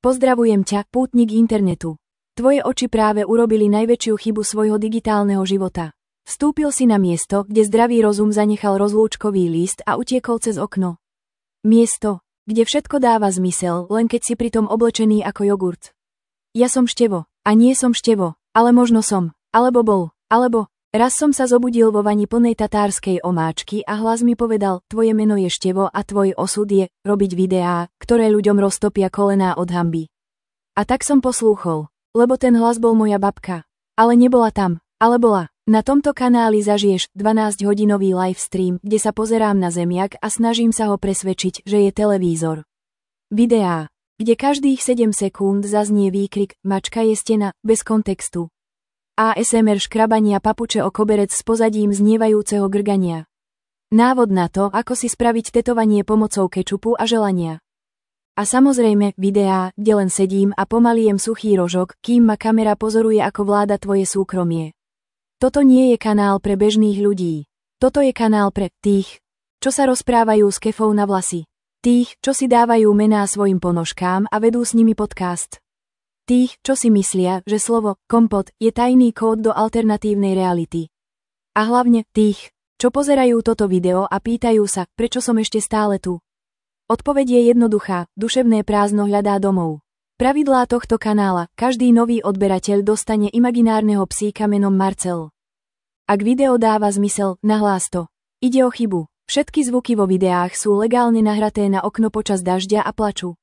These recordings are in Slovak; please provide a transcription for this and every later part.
Pozdravujem ťa, pútnik internetu. Tvoje oči práve urobili najväčšiu chybu svojho digitálneho života. Vstúpil si na miesto, kde zdravý rozum zanechal rozlúčkový list a utiekol cez okno. Miesto, kde všetko dáva zmysel, len keď si pritom oblečený ako jogurt. Ja som Števo, a nie som Števo, ale možno som, alebo bol, alebo... Raz som sa zobudil vo vani plnej tatárskej omáčky a hlas mi povedal, tvoje meno je Števo a tvoj osud je robiť videá, ktoré ľuďom roztopia kolená od hanby. A tak som poslúchol, lebo ten hlas bol moja babka. Ale nebola tam, ale bola. Na tomto kanáli zažiješ 12-hodinový livestream, kde sa pozerám na zemiak a snažím sa ho presvedčiť, že je televízor. Videá, kde každých 7 sekúnd zaznie výkrik, mačka je stena, bez kontextu. ASMR škrabania papuče o koberec s pozadím znievajúceho grgania. Návod na to, ako si spraviť tetovanie pomocou kečupu a želania. A samozrejme, videá, kde len sedím a pomaly jem suchý rožok, kým ma kamera pozoruje ako vláda tvoje súkromie. Toto nie je kanál pre bežných ľudí. Toto je kanál pre tých, čo sa rozprávajú s kefou na vlasy. Tých, čo si dávajú mená svojim ponožkám a vedú s nimi podcast. Tých, čo si myslia, že slovo kompot je tajný kód do alternatívnej reality. A hlavne tých, čo pozerajú toto video a pýtajú sa, prečo som ešte stále tu. Odpoveď je jednoduchá, duševné prázdno hľadá domov. Pravidlá tohto kanála, každý nový odberateľ dostane imaginárneho psíka menom Marcel. Ak video dáva zmysel, nahlás to. Ide o chybu. Všetky zvuky vo videách sú legálne nahraté na okno počas dažďa a plaču.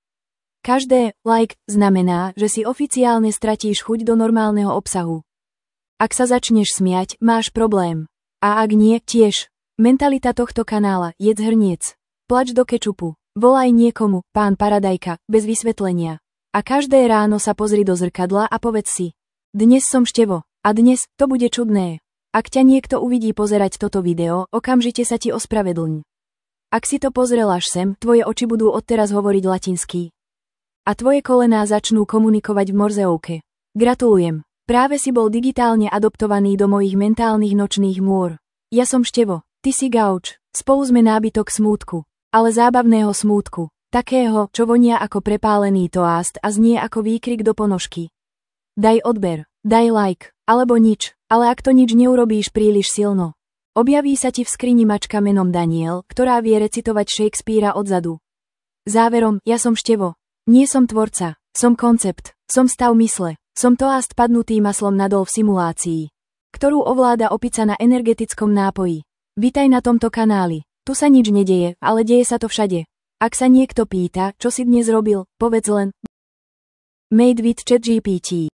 Každé like znamená, že si oficiálne stratíš chuť do normálneho obsahu. Ak sa začneš smiať, máš problém. A ak nie, tiež. Mentalita tohto kanála, jedz hrniec. Plač do kečupu. Volaj niekomu, pán Paradajka, bez vysvetlenia. A každé ráno sa pozri do zrkadla a povedz si. Dnes som Števo. A dnes, to bude čudné. Ak ťa niekto uvidí pozerať toto video, okamžite sa ti ospravedlň. Ak si to pozrel až sem, tvoje oči budú odteraz hovoriť latinsky. A tvoje kolená začnú komunikovať v morzeovke. Gratulujem. Práve si bol digitálne adoptovaný do mojich mentálnych nočných môr. Ja som Števo, ty si gauč. Spolu sme nábytok smútku. Ale zábavného smútku. Takého, čo vonia ako prepálený toast a znie ako výkrik do ponožky. Daj odber, daj like, alebo nič, ale ak to nič neurobíš príliš silno. Objaví sa ti v skrini mačka menom Daniel, ktorá vie recitovať Shakespearea odzadu. Záverom, ja som Števo. Nie som tvorca, som koncept, som stav mysle, som toast padnutý maslom nadol v simulácii, ktorú ovláda opica na energetickom nápoji. Vitaj na tomto kanáli, tu sa nič nedeje, ale deje sa to všade. Ak sa niekto pýta, čo si dnes robil, povedz len Made with ChatGPT.